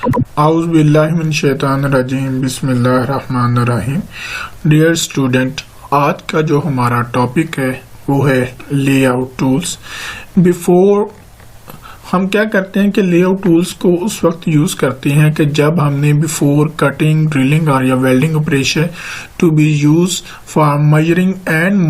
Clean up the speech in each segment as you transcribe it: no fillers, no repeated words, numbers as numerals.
औज़ुबिल्लाहिमिनश्शैतानिर्रजीम बिस्मिल्लाहिर्रहमानिर्रहीम। Dear student, आज का जो हमारा टॉपिक है वो है लेआउट टूल्स। बिफोर हम क्या करते हैं कि लेआउट टूल्स को उस वक्त यूज़ करते हैं कि जब हमने बिफोर कटिंग, ड्रिलिंग और या welding operation to be use for measuring and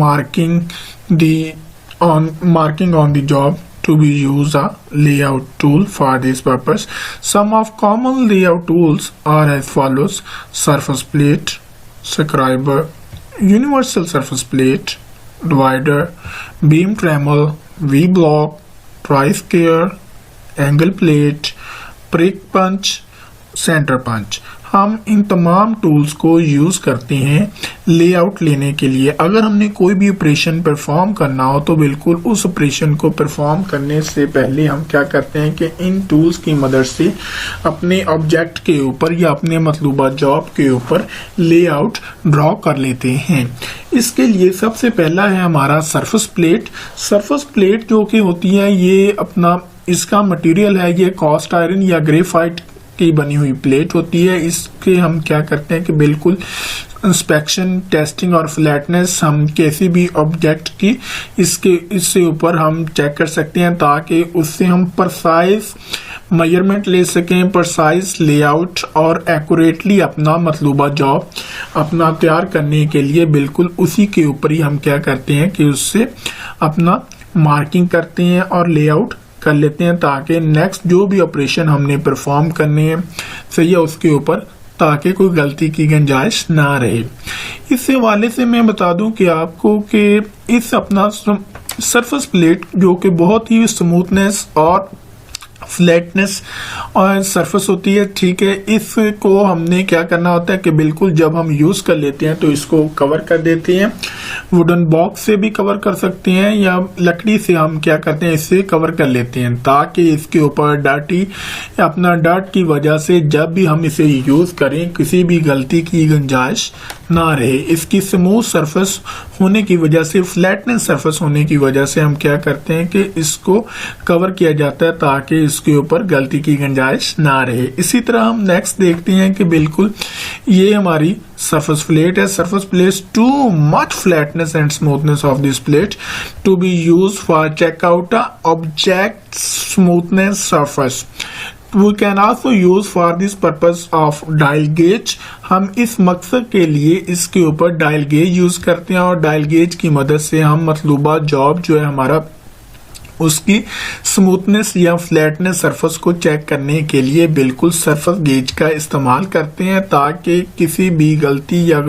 marking on the job to be use a layout tool for this purpose. Some of common layout tools are as follows: surface plate, scriber, universal surface plate, divider, beam trammel, V-block, tri-square, angle plate, prick punch, center punch। हम इन तमाम tools को use करते हैं layout लेने के लिए। अगर हमने कोई भी ऑपरेशन परफॉर्म करना हो तो बिल्कुल उस ऑपरेशन को परफॉर्म करने से पहले हम क्या करते हैं कि इन टूल्स की मदद से अपने ऑब्जेक्ट के ऊपर या अपने मतलूबा जॉब के ऊपर लेआउट ड्रॉ कर लेते हैं। इसके लिए सबसे पहला है हमारा सरफेस प्लेट। सरफेस प्लेट जो कि होती है ये अपना इसका मटेरियल है ये कास्ट आयरन या ग्रेफाइट की बनी हुई प्लेट होती है। इसके हम क्या करते हैं कि बिल्कुल इंस्पेक्शन, टेस्टिंग और फ्लैटनेस हम किसी भी ऑब्जेक्ट की इससे ऊपर हम चेक कर सकते हैं ताकि उससे हम परसाइज मेजरमेंट ले सकें, परसाइज लेआउट और एक्यूरेटली अपना मतलूबा जॉब अपना तैयार करने के लिए बिल्कुल उसी के ऊपर ही हम क्या करते हैं कि उससे अपना मार्किंग करते हैं और लेआउट कर लेते हैं ताकि नेक्स्ट जो भी ऑपरेशन हमने परफॉर्म करने हैं सही है उसके ऊपर ताकि कोई गलती की गुंजाइश ना रहे। इस हवाले से मैं बता दूं कि आपको कि इस अपना सरफेस प्लेट जो कि बहुत ही स्मूथनेस और फ्लैटनेस और सरफेस होती है, ठीक है, इसको हमने क्या करना होता है कि बिल्कुल जब हम यूज कर लेते हैं तो इसको कवर कर देते हैं। वुडन बॉक्स से भी कवर कर सकते हैं या लकड़ी से हम क्या करते हैं इससे कवर कर लेते हैं ताकि इसके ऊपर डर्ट की वजह से जब भी हम इसे यूज करें किसी भी गलती की गुंजाइश ना रहे। इसकी स्मूथ सरफेस होने की वजह से, फ्लैटनेस सरफेस होने की वजह से हम क्या करते हैं कि इसको कवर किया जाता है ताकि इसके ऊपर गलती की गुंजाइश ना रहे। इसी तरह हम नेक्स्ट देखते हैं कि बिल्कुल ये हमारी सरफेस प्लेट है। Surface plate too much flatness and smoothness of this plate to be use for check out object smoothness surface. We can also use for this purpose of dial gauge। हम इस मकसद के लिए इसके ऊपर dial gauge use करते हैं और डायल गेज की मदद से हम मतलूबा जॉब जो है हमारा उसकी स्मूथनेस या फ्लैटनेस सरफेस को चेक करने के लिए बिल्कुल सरफेस गेज का इस्तेमाल करते हैं ताकि किसी भी गलती या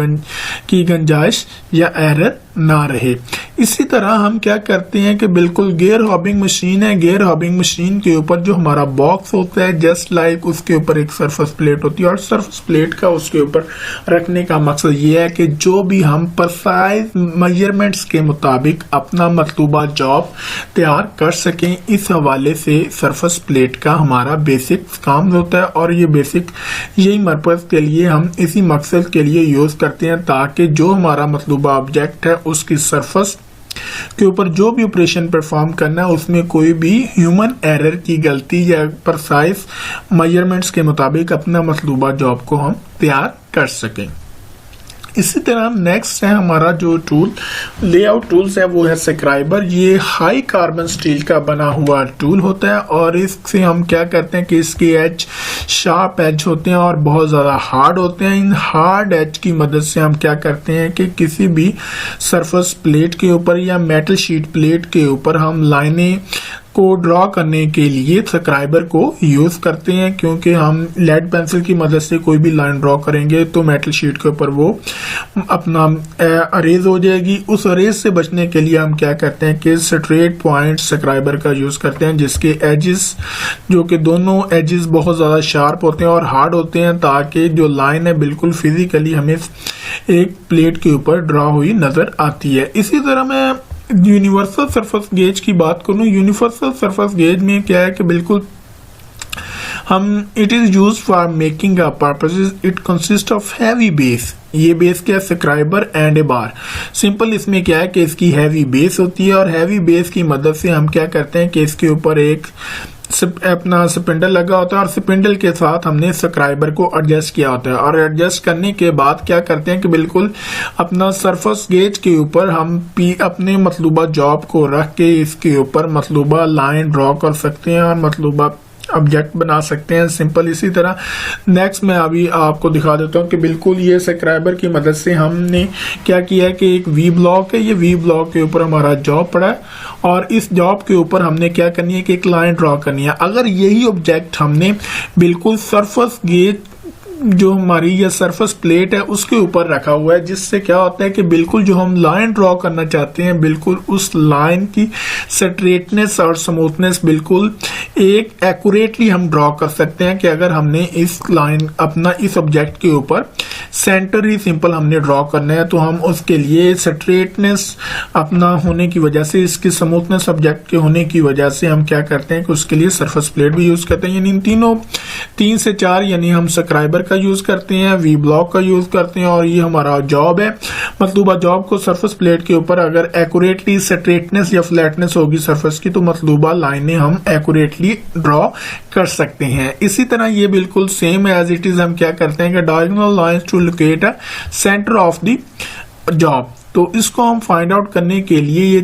की गुंजाइश या एरर ना रहे। इसी तरह हम क्या करते हैं कि बिल्कुल गियर हॉबिंग मशीन है। गियर हॉबिंग मशीन के ऊपर जो हमारा बॉक्स होता है जस्ट लाइक उसके ऊपर एक सरफेस प्लेट होती है और सरफेस प्लेट का उसके ऊपर रखने का मकसद ये है कि जो भी हम परसाइज मेजरमेंट्स के मुताबिक अपना मतलूबा जॉब तैयार कर सकें। इस हवाले से सरफेस प्लेट का हमारा बेसिक काम होता है और ये बेसिक यही पर्पज के लिए हम इसी मकसद के लिए यूज करते हैं ताकि जो हमारा मतलूबा ऑब्जेक्ट है उसकी सरफेस के ऊपर जो भी ऑपरेशन परफॉर्म करना है उसमें कोई भी ह्यूमन एरर की गलती या परसाइज मेजरमेंट्स के मुताबिक अपना मतलूबा जॉब को हम तैयार कर सकें। इसी तरह नेक्स्ट है हमारा जो टूल लेआउट टूल्स है वो है स्क्राइबर। ये हाई कार्बन स्टील का बना हुआ टूल होता है और इससे हम क्या करते हैं कि इसके एज शार्प एज होते हैं और बहुत ज़्यादा हार्ड होते हैं। इन हार्ड एज की मदद से हम क्या करते हैं कि किसी भी सरफेस प्लेट के ऊपर या मेटल शीट प्लेट के ऊपर हम लाइनें को ड्रॉ करने के लिए स्क्राइबर को यूज करते हैं क्योंकि हम लेड पेंसिल की मदद से कोई भी लाइन ड्रॉ करेंगे तो मेटल शीट के ऊपर वो अपना अरेज हो जाएगी। उस अरेज से बचने के लिए हम क्या करते हैं कि स्ट्रेट पॉइंट स्क्राइबर का यूज करते हैं जिसके एजेस जो कि दोनों एजेस बहुत ज्यादा शार्प होते हैं और हार्ड होते हैं ताकि जो लाइन है बिल्कुल फिजिकली हमें एक प्लेट के ऊपर ड्रॉ हुई नजर आती है। इसी तरह मैं यूनिवर्सल सरफेस गेज की बात करूं। यूनिवर्सल सरफेस गेज में क्या है कि बिल्कुल हम it is use for making a purposes. It consist of heavy base. ये बेस क्या है? Scriber and A bar. Simple इसमें क्या है कि इसकी हैवी बेस होती है और हैवी बेस की मदद से हम क्या करते हैं कि इसके ऊपर एक अपना स्पिंडल लगा होता है और स्पिंडल के साथ हमने स्क्राइबर को एडजस्ट किया होता है। और एडजस्ट करने के बाद क्या करते हैं कि बिल्कुल अपना सरफेस गेज के ऊपर हम अपने मतलूबा जॉब को रख के इसके ऊपर मतलूबा लाइन ड्रॉ कर सकते हैं और मतलूबा ऑब्जेक्ट बना सकते हैं सिंपल। इसी तरह नेक्स्ट मैं अभी आपको दिखा देता हूँ कि बिल्कुल ये स्क्राइबर की मदद से हमने क्या किया है कि एक वी ब्लॉक है, ये वी ब्लॉक के ऊपर हमारा जॉब पड़ा है और इस जॉब के ऊपर हमने क्या करनी है कि एक लाइन ड्रॉ करनी है। अगर यही ऑब्जेक्ट हमने बिल्कुल सरफेस गेज जो हमारी ये सरफेस प्लेट है उसके ऊपर रखा हुआ है, जिससे क्या होता है कि बिल्कुल जो हम लाइन ड्रॉ करना चाहते हैं बिल्कुल उस लाइन की स्ट्रेटनेस और स्मूथनेस बिल्कुल एक एक्यूरेटली हम ड्रॉ कर सकते हैं कि अगर हमने इस लाइन अपना इस ऑब्जेक्ट के ऊपर सेंटर ही सिंपल हमने ड्रॉ करना है तो हम उसके लिए स्ट्रेटनेस अपना होने की वजह से, इसकी स्मूथनेस ऑब्जेक्ट के होने की वजह से हम क्या करते हैं कि उसके लिए सरफेस प्लेट भी यूज करते हैं। यानी इन तीनों 3 से 4 यानी हम स्क्राइबर का यूज करते हैं, वी ब्लॉक का यूज करते हैं और ये हमारा जॉब है। मतलूबा जॉब को सरफेस प्लेट के ऊपर अगर एक्यूरेटली स्ट्रेटनेस या फ्लैटनेस होगी सरफेस की तो मतलूबा लाइनें हम एक्यूरेटली ड्रॉ कर सकते हैं। इसी तरह ये बिल्कुल सेम एज इट इज हम क्या करते हैं कि diagonal lines to locate a centre of the job. तो इसको हम फाइंड आउट करने के लिए ये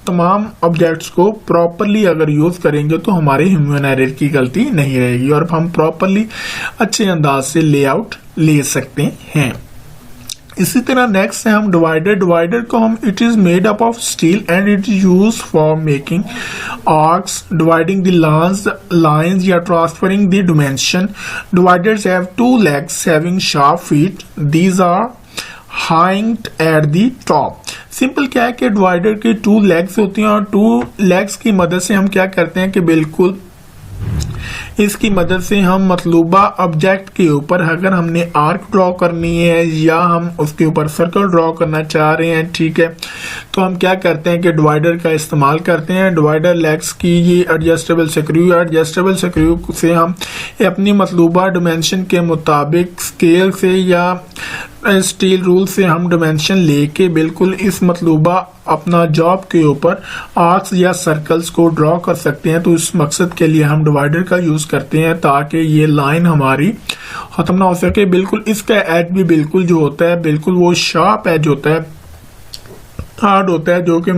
तमाम ऑब्जेक्ट्स को प्रॉपरली अगर यूज करेंगे तो हमारे ह्यूमन एरर की गलती नहीं रहेगी और हम प्रॉपरली अच्छे अंदाज से लेआउट ले सकते हैं। इसी तरह नेक्स्ट है हम डिवाइडर को हम it is made up of steel and it is use for making arcs, dividing the lines या transferring the dimension. Dividers have 2 legs having sharp feet, these are hinged at the top. Simple क्या है कि divider के 2 legs होती हैं और 2 legs की मदद से हम क्या करते हैं कि बिल्कुल इसकी मदद से हम मतलूबा ऑब्जेक्ट के ऊपर अगर हमने आर्क ड्रॉ करनी है या हम उसके ऊपर सर्कल ड्रॉ करना चाह रहे हैं, ठीक है, तो हम क्या करते हैं कि डिवाइडर का इस्तेमाल करते हैं। डिवाइडर लेग्स की ये एडजस्टेबल स्क्रू से हम अपनी मतलूबा डिमेंशन के मुताबिक स्केल से या स्टील रूल से हम डिमेंशन लेके बिल्कुल इस मतलूबा अपना जॉब के ऊपर आर्क्स या सर्कल्स को ड्रॉ कर सकते हैं। तो इस मकसद के लिए हम डिवाइडर का यूज करते हैं ताकि ये लाइन हमारी खत्म ना हो सके। बिल्कुल इसका एज भी बिल्कुल जो होता है बिल्कुल वो शार्प एज होता है, हार्ड होता है, जो कि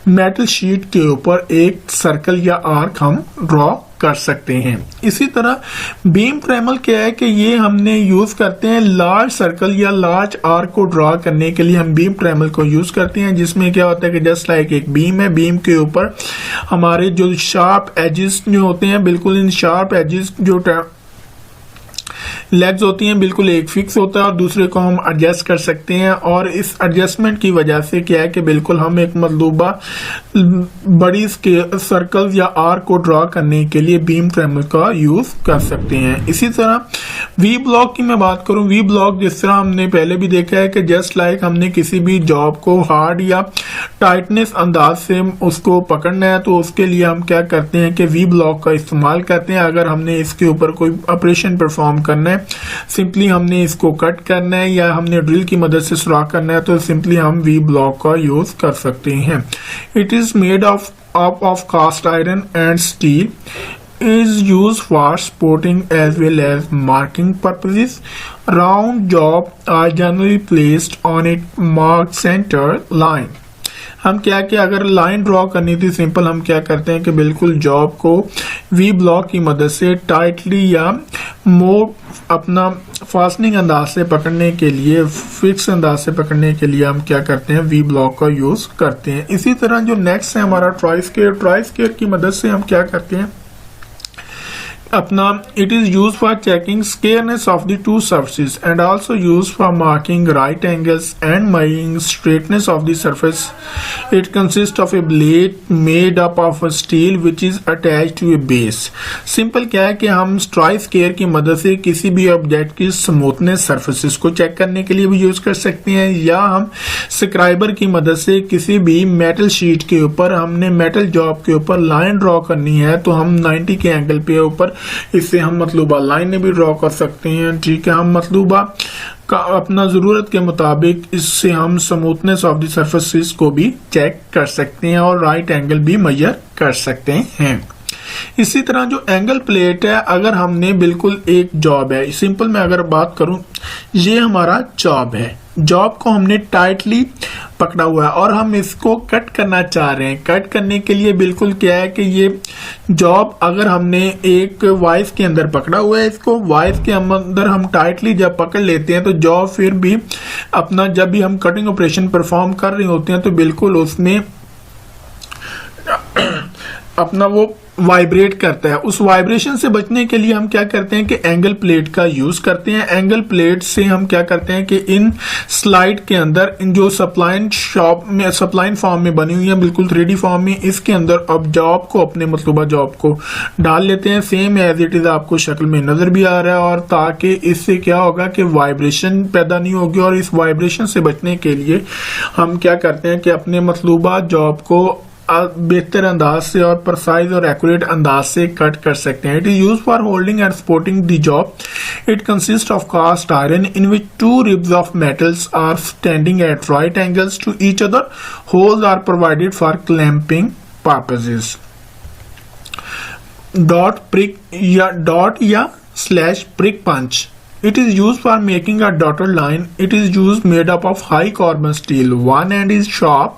मेटल शीट के ऊपर एक सर्कल या आर्क हम ड्रॉ कर सकते हैं। इसी तरह बीम ट्रैमल क्या है कि ये हमने यूज करते हैं लार्ज सर्कल या लार्ज आर्क को ड्रॉ करने के लिए हम बीम ट्रैमल को यूज करते हैं, जिसमें क्या होता है कि जस्ट लाइक एक बीम है, बीम के ऊपर हमारे जो शार्प एजेस जो होते हैं बिल्कुल इन शार्प एजेस जो लेग्स होती हैं बिल्कुल एक फिक्स होता है और दूसरे को हम एडजस्ट कर सकते हैं। और इस एडजस्टमेंट की वजह से क्या है कि बिल्कुल हम एक मतलूबा बड़ी सर्कल या आर्क को ड्रॉ करने के लिए बीम ट्रैमल का यूज कर सकते हैं। इसी तरह वी ब्लॉक की मैं बात करूं, वी ब्लॉक जिस तरह हमने पहले भी देखा है कि जस्ट लाइक हमने किसी भी जॉब को हार्ड या टाइटनेस अंदाज से उसको पकड़ना है तो उसके लिए हम क्या करते हैं कि वी ब्लॉक का इस्तेमाल करते हैं। अगर हमने इसके ऊपर कोई ऑपरेशन परफॉर्म करना है, सिंपली हमने इसको कट करना है या हमने ड्रिल की मदद से सुराख करना है तो सिंपली हम वी ब्लॉक का यूज कर सकते हैं। It is made of cast iron and steel, is used for sporting as well as marking purposes. Round job are generally placed on its marked center line. हम क्या अगर line draw करनी थी simple हम क्या करते हैं कि बिल्कुल जॉब को वी ब्लॉक की मदद से टाइटली या मोर अपना फास्टनिंग अंदाज से पकड़ने के लिए, फिक्स अंदाज से पकड़ने के लिए हम क्या करते हैं वी ब्लॉक का यूज करते हैं। इसी तरह जो नेक्स्ट है हमारा ट्राई स्केयर की मदद से हम क्या करते हैं अपना it is use for checking squareness of the 2 surfaces and also used for marking right angles and measuring straightness of the surface. It consists of a blade made up of steel which is attached to a base. Simple क्या है कि हम try square की मदद से किसी भी object की स्मूथनेस सर्फेसिस को चेक करने के लिए भी यूज कर सकते हैं या हम स्क्राइबर की मदद से किसी भी मेटल शीट के ऊपर हमने मेटल जॉब के ऊपर लाइन ड्रॉ करनी है तो हम 90 के एंगल पे ऊपर इससे हम मतलूबा लाइन भी ड्रॉ कर सकते हैं। ठीक है, हम मतलूबा का अपना जरूरत के मुताबिक इससे हम स्मूथनेस ऑफ द सरफेसेस को भी चेक कर सकते हैं और राइट एंगल भी मेजर कर सकते हैं। इसी तरह जो एंगल प्लेट है, अगर हमने बिल्कुल एक जॉब है, सिंपल मैं अगर बात करूं, ये हमारा जॉब है, जॉब को हमने टाइटली पकड़ा हुआ है और हम इसको कट करना चाह रहे हैं। कट करने के लिए बिल्कुल क्या है कि ये जॉब अगर हमने एक वाइस के अंदर पकड़ा हुआ है, इसको वाइस के अंदर हम टाइटली जब पकड़ लेते हैं तो जॉब फिर भी अपना, जब भी हम कटिंग ऑपरेशन परफॉर्म कर रहे होते हैं तो बिल्कुल उसमें अपना वो वाइब्रेट करता है। उस वाइब्रेशन से बचने के लिए हम क्या करते हैं कि एंगल प्लेट का यूज करते हैं। एंगल प्लेट से हम क्या करते हैं कि इन स्लाइड के अंदर, इन जो सप्लाइन शॉप में सप्लाइन फॉर्म में बनी हुई है, बिल्कुल 3D फॉर्म में, इसके अंदर अब जॉब को, अपने मतलूबा जॉब को डाल लेते हैं। सेम एज इट इज आपको शक्ल में नजर भी आ रहा है, और ताकि इससे क्या होगा कि वाइब्रेशन पैदा नहीं होगी, और इस वाइब्रेशन से बचने के लिए हम क्या करते हैं कि अपने मतलूबा जॉब को बेहतर अंदाज से और प्रिसाइज और एक्यूरेट अंदाज से कट कर सकते हैं। It is use for holding and supporting the job. It consist of cast iron in which 2 ribs of metals are standing at right angles to each other. Holes are provided for clamping purposes. Dot या slash prick punch. It is used for making a dotted line. It is used made up of high carbon steel. One end is sharp.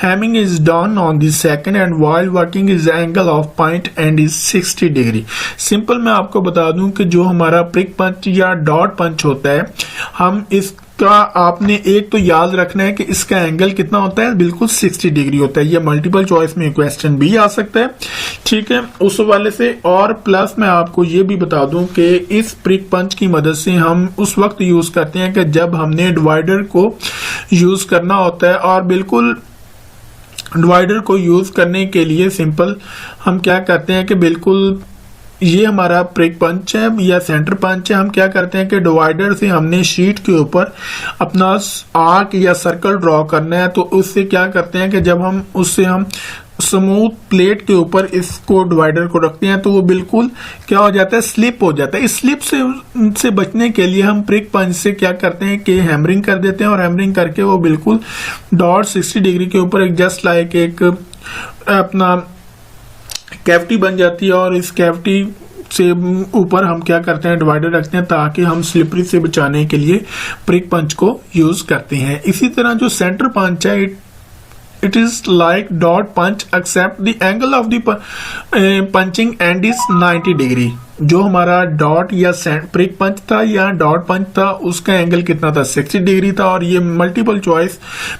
Hammering is done on the second and while working is angle of point end is 60 degree. Simple मैं आपको बता दूं कि जो हमारा prick punch या dot punch होता है, हम इसका आपने एक तो याद रखना है कि इसका एंगल कितना होता है, बिल्कुल 60 डिग्री होता है। ये मल्टीपल चॉइस में क्वेश्चन भी आ सकता है, ठीक है, उस वाले से। और प्लस मैं आपको ये भी बता दूं कि इस prick punch की मदद से हम उस वक्त यूज करते हैं कि जब हमने डिवाइडर को यूज करना होता है, और बिल्कुल डिवाइडर को यूज करने के लिए सिंपल हम क्या करते हैं कि बिल्कुल ये हमारा prick पंच है या सेंटर पंच है। हम क्या करते हैं कि डिवाइडर से हमने शीट के ऊपर अपना आर्क या सर्कल ड्रॉ करना है, तो उससे क्या करते हैं कि जब हम उससे हम स्मूथ प्लेट के ऊपर इसको डिवाइडर को रखते हैं तो वो बिल्कुल क्या हो जाता है, स्लिप हो जाता है। इस स्लिप से बचने के लिए हम prick पंच से क्या करते हैं कि हैमरिंग कर देते हैं, और हैमरिंग करके वो बिल्कुल डॉट 60 डिग्री के ऊपर एक जस्ट लाइक एक अपना कैविटी बन जाती है, और इस कैविटी से ऊपर हम क्या करते हैं, डिवाइडर रखते हैं, ताकि हम स्लिपरी से बचाने के लिए prick पंच को यूज करते हैं। इसी तरह जो सेंटर पंच है, it is like dot punch except the angle of the punching end is 90 degree. जो हमारा डॉट या prick पंच था या डॉट पंच था, उसका एंगल कितना था, 60 डिग्री था। और ये मल्टीपल चॉइस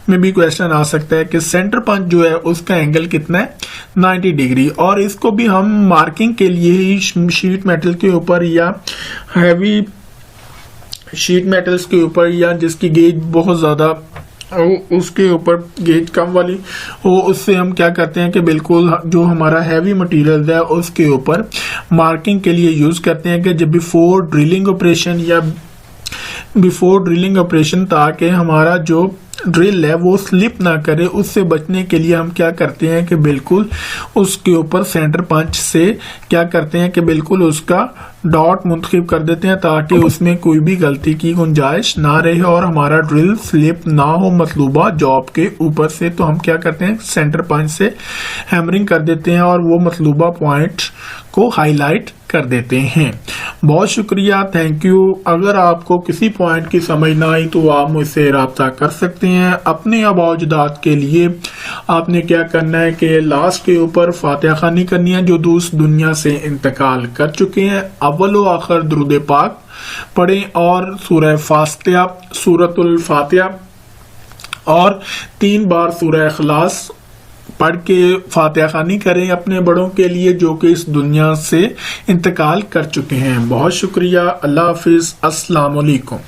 में भी क्वेश्चन आ सकता है कि सेंटर पंच जो है उसका एंगल कितना है, 90 डिग्री। और इसको भी हम मार्किंग के लिए ही शीट मेटल के ऊपर या हैवी शीट मेटल्स के ऊपर, या जिसकी गेज बहुत ज्यादा उसके ऊपर गेज कम वाली हो, उससे हम क्या करते हैं कि बिल्कुल जो हमारा हैवी मटेरियल है उसके ऊपर मार्किंग के लिए यूज करते हैं कि जब बिफोर ड्रिलिंग ऑपरेशन ताकि हमारा जो ड्रिल है वो स्लिप ना करे, उससे बचने के लिए हम क्या करते हैं कि बिल्कुल उसके ऊपर सेंटर पंच से क्या करते हैं कि बिल्कुल उसका डॉट मुंतखब कर देते हैं, ताकि उसमें कोई भी गलती की गुंजाइश ना रहे और हमारा ड्रिल स्लिप ना हो मतलूबा जॉब के ऊपर से। तो हम क्या करते हैं, सेंटर पंच से हैमरिंग कर देते हैं और वो मतलूबा पॉइंट को हाईलाइट कर देते हैं। बहुत शुक्रिया, थैंक यू। अगर आपको किसी पॉइंट की समझ ना आई तो आप मुझसे राब्ता कर सकते हैं। अपने आबाउजदाद के लिए आपने क्या करना है कि लास्ट के ऊपर फातिहा खानी करनी है, जो दूसरी दुनिया से इंतकाल कर चुके हैं। अव्वल आखिर दुरूद पाक पढ़ें और सूरतुल फातिहा और 3 बार सूरह इखलास पढ़ के फातिहा खानी करें अपने बड़ों के लिए जो कि इस दुनिया से इंतकाल कर चुके हैं। बहुत शुक्रिया। अल्लाह हाफिज। अस्सलाम वालेकुम।